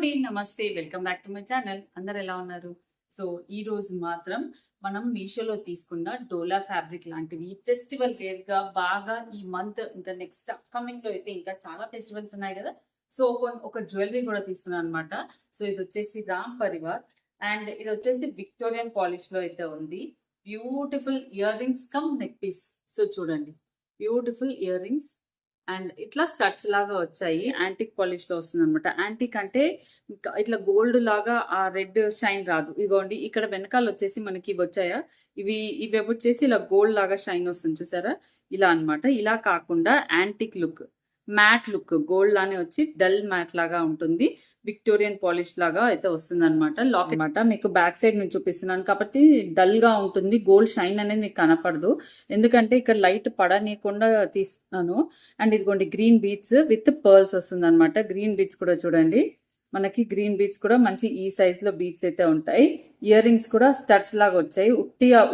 అండి, నమస్తే. Welcome back to my channel. అందరు ఎలా ఉన్నారు? సో ఈ రోజు మాత్రం మనం మీషోలో తీసుకున్న డోలా ఫ్యాబ్రిక్ లాంటివి ఫెస్టివల్ వేర్ గా బాగా ఈ మంత్ ఇంకా నెక్స్ట్ అప్కమింగ్ లో అయితే ఇంకా చాలా ఫెస్టివల్స్ ఉన్నాయి కదా. సో ఒక జ్యువెలరీ కూడా తీసుకున్నాను అనమాట. సో ఇది వచ్చేసి రామ్ పరివార్ అండ్ ఇది వచ్చేసి విక్టోరియన్ పాలిష్ లో అయితే ఉంది. Beautiful earrings come neck piece. So చూడండి, బ్యూటిఫుల్ ఇయర్ రింగ్స్ అండ్ ఇట్లా స్టడ్స్ లాగా వచ్చాయి. యాంటిక్ పాలిష్ లో వస్తుంది అనమాట. యాంటిక్ అంటే ఇట్లా గోల్డ్ లాగా ఆ రెడ్ షైన్ రాదు. ఇగోండి, ఇక్కడ వెనకాల వచ్చేసి మనకి ఇవి వచ్చాయా, ఇవి వచ్చేసి ఇలా గోల్డ్ లాగా షైన్ వస్తుంది చూసారా, ఇలా అన్నమాట. ఇలా కాకుండా antique look, mat look, gold లానే వచ్చి డల్ మ్యాట్ లాగా ఉంటుంది. విక్టోరియన్ పాలిష్ లాగా అయితే వస్తుంది అనమాట. లాక్ అనమాట. మీకు బ్యాక్ సైడ్ నుంచి చూపిస్తున్నాను కాబట్టి డల్ గా ఉంటుంది, గోల్డ్ షైన్ అనేది మీకు కనపడదు. ఎందుకంటే ఇక్కడ లైట్ పడనీయకుండా తీస్తున్నాను. అండ్ ఇదిగోండి, గ్రీన్ బీడ్స్ విత్ పర్ల్స్ వస్తుంది అనమాట. గ్రీన్ బీడ్స్ కూడా చూడండి, మనకి గ్రీన్ బీడ్స్ కూడా మంచి ఈ సైజ్ లో బీడ్స్ అయితే ఉంటాయి. ఇయర్ రింగ్స్ కూడా స్టడ్స్ లాగా వచ్చాయి.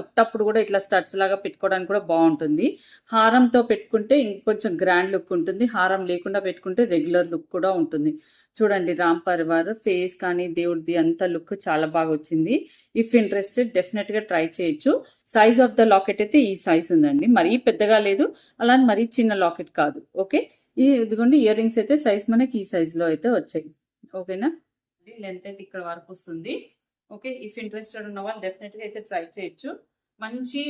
ఉట్టప్పుడు కూడా ఇట్లా స్టడ్స్ లాగా పెట్టుకోవడానికి కూడా బాగుంటుంది. హారంతో పెట్టుకుంటే ఇంకొంచెం గ్రాండ్ లుక్ ఉంటుంది, హారం లేకుండా పెట్టుకుంటే రెగ్యులర్ లుక్ కూడా ఉంటుంది. చూడండి, రామ్ పరివార్ ఫేస్ కానీ దేవుడిది అంత లుక్ చాలా బాగా వచ్చింది. ఇఫ్ ఇంట్రెస్టెడ్ డెఫినెట్ గా ట్రై చేయొచ్చు. సైజ్ ఆఫ్ ద లాకెట్ అయితే ఈ సైజ్ ఉందండి, మరీ పెద్దగా లేదు, అలానే మరీ చిన్న లాకెట్ కాదు. ఓకే, ఇదిగోండి ఇయర్ రింగ్స్ అయితే సైజ్ మనకి ఈ సైజ్ లో అయితే వచ్చాయి. ఓకేనా, లెంత్ అయితే ఇక్కడ వరకు వస్తుంది. ఓకే, ఇఫ్ ఇంట్రెస్టెడ్ ఉన్న వాళ్ళు డెఫినెట్ గా అయితే ట్రై చేయొచ్చు. మంచి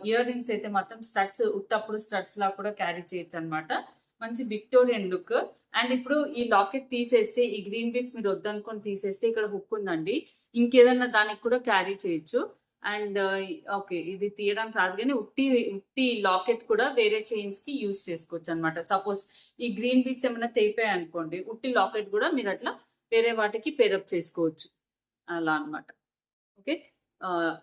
ఇయర్ రింగ్స్ అయితే మాత్రం స్టడ్స్, ఉట్టప్పుడు స్టడ్స్ లా కూడా క్యారీ చేయొచ్చు అనమాట. మంచి విక్టోరియన్ లుక్. అండ్ ఇప్పుడు ఈ లాకెట్ తీసేస్తే, ఈ గ్రీన్ బీడ్స్ మీరు వద్దనుకొని తీసేస్తే ఇక్కడ హుక్ ఉందండి, ఇంకేదన్నా దానికి కూడా క్యారీ చేయొచ్చు. అండ్ ఓకే, ఇది తీయడానికి రాదు కానీ ఉట్టి లాకెట్ కూడా వేరే చైన్స్ కి యూజ్ చేసుకోవచ్చు అనమాట. సపోజ్ ఈ గ్రీన్ బీడ్స్ ఏమైనా తెగిపోయాయి అనుకోండి, ఉట్టి లాకెట్ కూడా మీరు అట్లా వేరే వాటికి పేరప్ చేసుకోవచ్చు అలా అనమాట. Okay,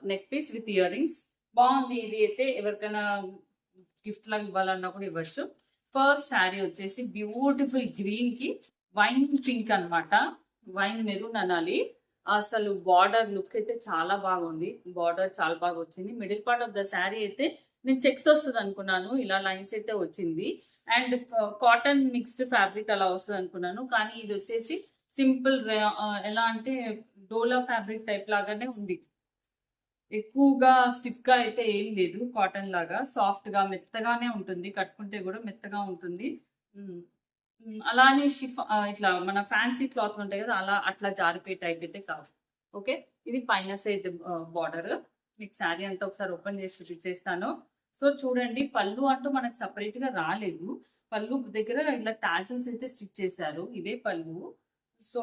neck piece with earrings బాగుంది. ఇది అయితే ఎవరికైనా గిఫ్ట్ లాగా ఇవ్వాలన్నా కూడా ఇవ్వచ్చు. ఫస్ట్ శారీ వచ్చేసి బ్యూటిఫుల్ గ్రీన్ కి వైన్ పింక్ అనమాట, వైన్ మెరూన్ అనాలి. అసలు బార్డర్ లుక్ అయితే చాలా బాగుంది, బార్డర్ చాలా బాగా వచ్చింది. Middle part of the sari అయితే నేను చెక్స్ వస్తుంది అనుకున్నాను, ఇలా లైన్స్ అయితే వచ్చింది. అండ్ కాటన్ మిక్స్డ్ ఫ్యాబ్రిక్ అలా వస్తుంది అనుకున్నాను, కానీ ఇది వచ్చేసి సింపుల్ ఎలా అంటే డోలా ఫ్యాబ్రిక్ టైప్ లాగానే ఉంది. ఎక్కువగా స్టిఫ్ గా అయితే ఏం లేదు, కాటన్ లాగా సాఫ్ట్ గా మెత్తగానే ఉంటుంది, కట్టుకుంటే కూడా మెత్తగా ఉంటుంది. అలానే ఇట్లా మన ఫ్యాన్సీ క్లాత్ ఉంటాయి కదా, అట్లా జారిపోయే టైప్ అయితే కాదు. ఓకే, ఇది పైన సైడ్ బార్డర్. మీకు శారీ అంతా ఒకసారి ఓపెన్ చేసి చూపించేస్తాను. సో చూడండి, పళ్ళు అంటూ మనకు సపరేట్ గా రాలేదు. పళ్ళు దగ్గర ఇట్లా టాజిల్స్ అయితే స్టిచ్ చేశారు, ఇదే పళ్ళు. సో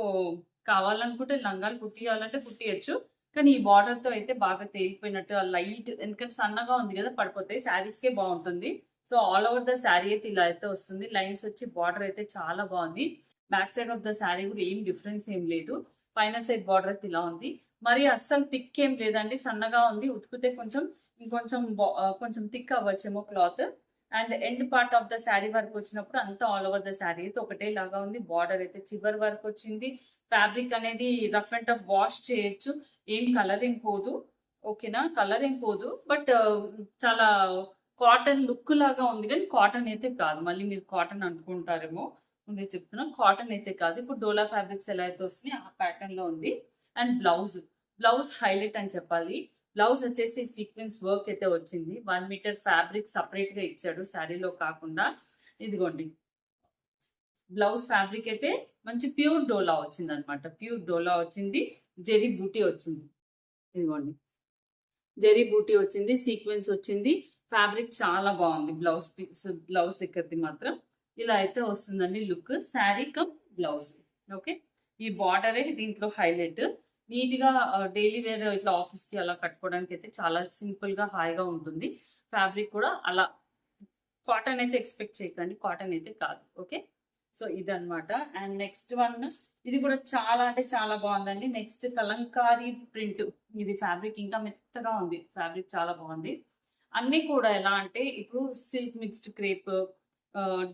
కావాలనుకుంటే లంగాలు కుట్టియాలంటే కుట్టియచ్చు, కానీ ఈ బార్డర్ తో అయితే బాగా తేలిపోయినట్టు లైట్, ఎందుకంటే సన్నగా ఉంది కదా, పడిపోతాయి. శారీస్ కే బాగుంటుంది. So all over the sari అయితే ఇలా అయితే వస్తుంది. లైన్స్ వచ్చి బార్డర్ అయితే చాలా బాగుంది. Back side of the sari కూడా ఏం డిఫరెన్స్ ఏం లేదు. పైన సైడ్ బార్డర్ అయితే ఇలా ఉంది. మరి అస్సలు థిక్ ఏం లేదండి, సన్నగా ఉంది. ఉతికితే కొంచెం థిక్ అవ్వచ్చేమో cloth. And end part of the sari వరకు వచ్చినప్పుడు అంతా ఆల్ ఓవర్ ద శారీ అయితే ఒకటే లాగా ఉంది. బార్డర్ అయితే చివరి వరకు వచ్చింది. ఫ్యాబ్రిక్ అనేది రఫ్ అండ్ టఫ్ వాష్ చేయొచ్చు, ఏం కలరింగ్ పోదు. ఓకేనా, కలరింగ్ పోదు, బట్ చాలా కాటన్ లుక్ లాగా ఉంది, కానీ కాటన్ అయితే కాదు. మళ్ళీ మీరు కాటన్ అనుకుంటారేమో, ముందే చెప్తున్నా, కాటన్ అయితే కాదు. ఇప్పుడు డోలా ఫ్యాబ్రిక్స్ ఎలా అయితే వస్తున్నాయి ఆ ప్యాటర్న్ లో ఉంది. అండ్ బ్లౌజ్ హైలైట్ అని చెప్పాలి. బ్లౌజ్ వచ్చేసి సీక్వెన్స్ వర్క్ అయితే వచ్చింది. 1 మీటర్ ఫ్యాబ్రిక్ సపరేట్ గా ఇచ్చాడు శారీలో కాకుండా. ఇదిగోండి, బ్లౌజ్ ఫ్యాబ్రిక్ అయితే మంచి ప్యూర్ డోలా వచ్చింది అనమాట. ప్యూర్ డోలా వచ్చింది, జెరీ బూటీ వచ్చింది. ఇదిగోండి, జెరీ బూటీ వచ్చింది, సీక్వెన్స్ వచ్చింది. ఫ్యాబ్రిక్ చాలా బాగుంది. బ్లౌజ్ దగ్గరది మాత్రం ఇలా అయితే వస్తుందండి look, sari come blouse. Okay, ఈ బార్డరే దీంట్లో హైలైట్. నీట్ గా డైలీ వేర్ ఇట్లా ఆఫీస్ కి అలా కట్టుకోవడానికి అయితే చాలా సింపుల్ గా హాయిగా ఉంటుంది. ఫ్యాబ్రిక్ కూడా అలా కాటన్ అయితే ఎక్స్పెక్ట్ చేయకండి, కాటన్ అయితే కాదు. ఓకే, సో ఇదన్నమాట. అండ్ నెక్స్ట్ వన్, ఇది కూడా చాలా అంటే చాలా బాగుందండి. Next Kalamkari print. ఇది ఫ్యాబ్రిక్ ఇంకా మెత్తగా ఉంది, ఫ్యాబ్రిక్ చాలా బాగుంది. అన్ని కూడా ఎలా అంటే ఇప్పుడు సిల్క్ మిక్స్డ్ క్రేప్,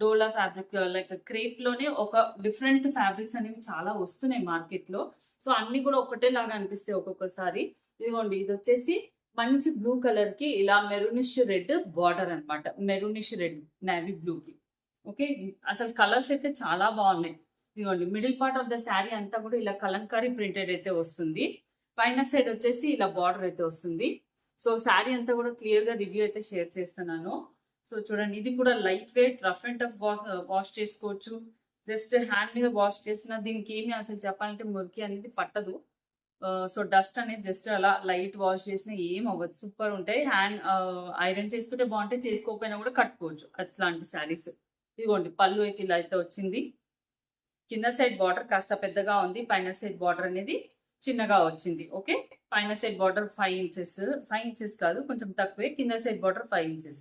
డోలా ఫ్యాబ్రిక్, లైక్ క్రేప్ లోనే ఒక డిఫరెంట్ ఫ్యాబ్రిక్స్ అనేవి చాలా వస్తున్నాయి మార్కెట్ లో. సో అన్ని కూడా ఒకటే లాగా అనిపిస్తాయి ఒక్కొక్కసారి. ఇదిగోండి, ఇది వచ్చేసి మంచి బ్లూ కలర్ కి ఇలా మెరూనిష్ రెడ్ బార్డర్ అనమాట, మెరూనిష్ రెడ్ నేవీ బ్లూ కి. ఓకే, అసలు కలర్స్ అయితే చాలా బాగున్నాయి. ఇదిగోండి middle part of the sari అంతా కూడా ఇలా కలంకారీ ప్రింటెడ్ అయితే వస్తుంది. పైన సైడ్ వచ్చేసి ఇలా బార్డర్ అయితే వస్తుంది. సో శారీ అంతా కూడా క్లియర్ గా రివ్యూ అయితే షేర్ చేస్తున్నాను. సో చూడండి, ఇది కూడా light weight, rough and tough wash చేసుకోవచ్చు. జస్ట్ హ్యాండ్ మీద వాష్ చేసిన దీనికి ఏమి అసలు చెప్పాలంటే మురికి అనేది పట్టదు. సో డస్ట్ అనేది జస్ట్ అలా లైట్ వాష్ చేసినా ఏం అవ్వదు. సూపర్ ఉంటాయి. హ్యాండ్ ఐరన్ చేసుకుంటే బాగుంటాయి, చేసుకోకపోయినా కూడా కట్టుకోవచ్చు అట్లాంటి శారీస్. ఇదిగోండి పళ్ళు అయితే ఇలా అయితే వచ్చింది. కింద సైడ్ బార్డర్ కాస్త పెద్దగా ఉంది, పైన సైడ్ బార్డర్ అనేది చిన్నగా వచ్చింది. ఓకే, పైన సైడ్ బార్డర్ 5 ఇంచెస్, 5 ఇంచెస్ కాదు కొంచెం తక్కువే. కింద side border 5 inches.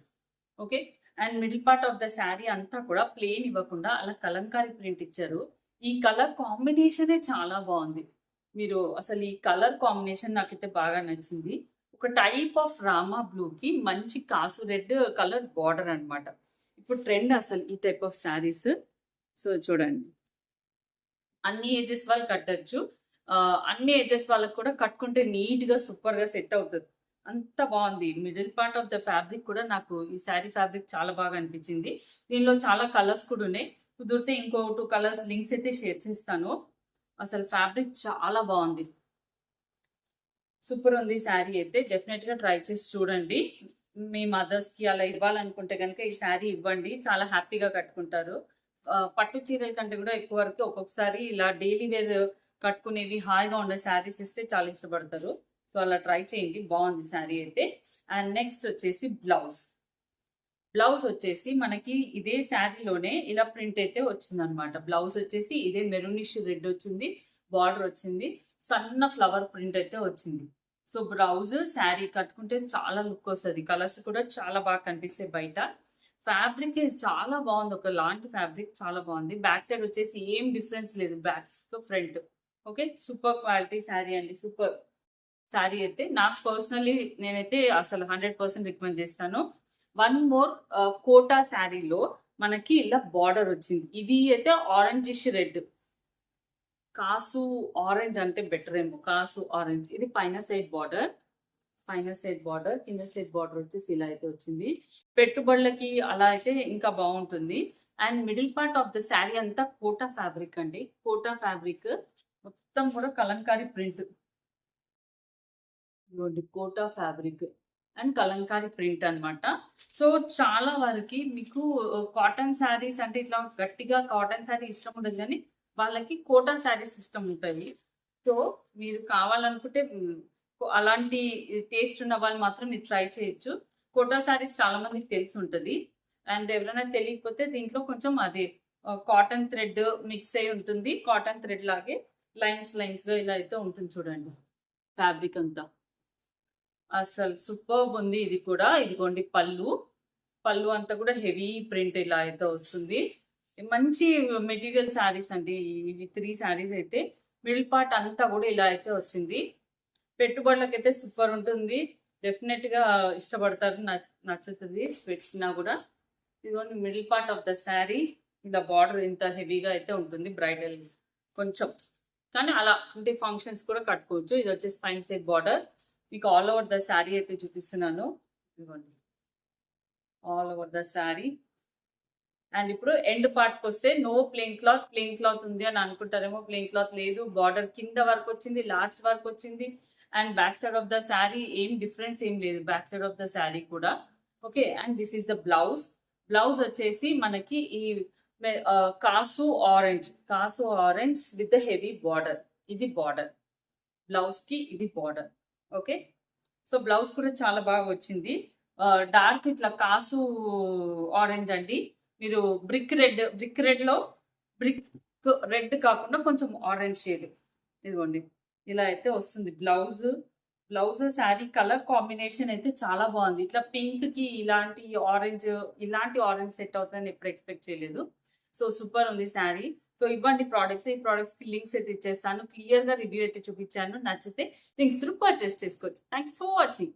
Okay, and middle part of the sari అంతా కూడా ప్లెయిన్ ఇవ్వకుండా అలా కలంకారీ ప్రింట్ ఇచ్చారు. ఈ కలర్ కాంబినేషనే చాలా బాగుంది. మీరు అసలు ఈ కలర్ కాంబినేషన్ నాకైతే బాగా నచ్చింది. ఒక టైప్ ఆఫ్ రామా బ్లూ కి మంచి కాసు రెడ్ కలర్ బార్డర్ అన్నమాట. ఇప్పుడు ట్రెండ్ అసలు ఈ టైప్ ఆఫ్ శారీస్. సో చూడండి, అన్ని ఏజెస్ వాళ్ళు కట్టచ్చు. అన్ని ఏజెస్ వాళ్ళకి కూడా కట్టుకుంటే నీట్ గా సూపర్ గా సెట్ అవుతుంది. అంత బాగుంది. Middle part of the fabric కూడా నాకు ఈ శారీ ఫ్యాబ్రిక్ చాలా బాగా అనిపించింది. దీనిలో చాలా కలర్స్ కూడా ఉన్నాయి. కుదిరితే ఇంకో 2 కలర్స్ లింక్స్ అయితే షేర్ చేస్తాను. అసలు ఫ్యాబ్రిక్ చాలా బాగుంది, సూపర్ ఉంది శారీ అయితే. డెఫినెట్ గా ట్రై చేసి చూడండి. మీ మదర్స్ కి అలా ఇవ్వాలనుకుంటే కనుక ఈ శారీ ఇవ్వండి, చాలా హ్యాపీగా కట్టుకుంటారు. పట్టు చీరల కంటే కూడా ఎక్కువ వరకు ఒక్కొక్కసారి ఇలా డైలీ వేర్ కట్టుకునేవి హాయిగా ఉండే శారీస్ ఇస్తే చాలా ఇష్టపడతారు. సో అలా ట్రై చేయండి, బాగుంది శారీ అయితే. అండ్ నెక్స్ట్ వచ్చేసి బ్లౌజ్. బ్లౌజ్ వచ్చేసి మనకి ఇదే శారీలోనే ఇలా ప్రింట్ అయితే వచ్చింది అనమాట. బ్లౌజ్ వచ్చేసి ఇదే మెరూనిష్ రెడ్ వచ్చింది, బార్డర్ వచ్చింది, సన్న ఫ్లవర్ ప్రింట్ అయితే వచ్చింది. సో బ్లౌజ్ శారీ కట్టుకుంటే చాలా లుక్ వస్తుంది. కలర్స్ కూడా చాలా బాగా కనిపిస్తాయి బయట. ఫ్యాబ్రిక్ చాలా బాగుంది, ఒక లాంటి ఫ్యాబ్రిక్ చాలా బాగుంది. బ్యాక్ సైడ్ వచ్చేసి ఏం డిఫరెన్స్ లేదు, బ్యాక్ తో front. Okay, super quality sari అండి, సూపర్ శారీ అయితే. నాకు పర్సనలీ నేనైతే అసలు 100% రికమెండ్ చేస్తాను. వన్ మోర్, కోటా శారీలో మనకి ఇలా బార్డర్ వచ్చింది. ఇది అయితే ఆరెంజిష్ రెడ్, కాసు ఆరెంజ్ అంటే బెటర్ ఏమో, కాసు ఆరెంజ్. ఇది పైన సైడ్ బార్డర్, పైన సైడ్ బార్డర్, కింద సైడ్ బార్డర్ వచ్చేసి ఇలా అయితే వచ్చింది. పెట్టుబడులకి అలా అయితే ఇంకా బాగుంటుంది. And middle part of the sari అంతా కోటా ఫ్యాబ్రిక్ అండి. కోటా ఫ్యాబ్రిక్ మొత్తం కూడా Kalamkari print. Kota fabric and Kalamkari print అన్నమాట. సో చాలా వరకు మీకు కాటన్ శారీస్ అంటే ఇట్లా గట్టిగా కాటన్ శారీ ఇష్టం ఉండదు, కానీ వాళ్ళకి కోటా శారీస్ ఇష్టం ఉంటాయి. సో మీరు కావాలనుకుంటే అలాంటి టేస్ట్ ఉన్న వాళ్ళు మాత్రం మీరు ట్రై చేయొచ్చు. కోటా శారీస్ చాలా మందికి తెలిసి ఉంటుంది. అండ్ ఎవరైనా తెలియకపోతే దీంట్లో కొంచెం అది కాటన్ థ్రెడ్ మిక్స్ అయి ఉంటుంది. కాటన్ థ్రెడ్ లాగే లైన్స్ లైన్స్ గా ఇలా అయితే ఉంటుంది. చూడండి ఫ్యాబ్రిక్ అంతా అసలు సూపర్ ఉంది. ఇది కూడా ఇదిగోండి పళ్ళు, పళ్ళు అంతా కూడా హెవీ ప్రింట్ ఇలా అయితే వస్తుంది. మంచి మెటీరియల్ శారీస్ అండి ఇవి. 3 శారీస్ అయితే మిడిల్ పార్ట్ అంతా కూడా ఇలా అయితే వచ్చింది. పెట్టుబడులకైతే సూపర్ ఉంటుంది, డెఫినెట్ గా ఇష్టపడతారు, నచ్చుతుంది పెట్టినా కూడా. ఇదిగోండి middle part of the sari ఇలా బార్డర్ ఇంత హెవీగా అయితే ఉంటుంది. బ్రైడల్ కొంచెం, కానీ అలా అంటే ఫంక్షన్స్ కూడా కట్టుకోవచ్చు. ఇది వచ్చేసి పైన సైడ్ బార్డర్. మీకు ఆల్ ఓవర్ ద శారీ అయితే చూపిస్తున్నాను. ఇదిగోండి all over the sari. And ఇప్పుడు ఎండ్ పార్ట్కి వస్తే no plain cloth, plain cloth ఉంది అని అనుకుంటారేమో. ప్లెయిన్ క్లాత్ లేదు, బార్డర్ కింద వరకు వచ్చింది, లాస్ట్ వరకు వచ్చింది. And back side of the sari ఏం డిఫరెన్స్ ఏం లేదు, back side of the sari కూడా. Okay, and this is the blouse. Blouse వచ్చేసి మనకి ఈ కాసు ఆరెంజ్, కాసు ఆరెంజ్ విత్ హెవీ బార్డర్. ఇది బార్డర్, బ్లౌజ్ కి ఇది బార్డర్. ఓకే, సో బ్లౌజ్ కూడా చాలా బాగా వచ్చింది. డార్క్ ఇట్లా కాసు ఆరెంజ్ అండి. మీరు బ్రిక్ రెడ్, బ్రిక్ రెడ్ లో బ్రిక్ రెడ్ కాకుండా కొంచెం ఆరెంజ్ షేడ్. ఇదిగోండి ఇలా అయితే వస్తుంది blouse. Blouse sari colour combination అయితే చాలా బాగుంది. ఇట్లా పింక్ కి ఇలాంటి ఆరెంజ్ సెట్ అవుతుందని ఎప్పుడు ఎక్స్పెక్ట్ చేయలేదు. సో సూపర్ ఉంది శారీ. సో ఇవ్వండి ప్రోడక్ట్స్, ఈ ప్రోడక్ట్స్ కి లింక్స్ అయితే ఇచ్చేస్తాను. క్లియర్ గా రివ్యూ అయితే చూపించాను. నచ్చితే లింక్స్ పర్చేస్ చేసుకోవచ్చు. Thank you for watching.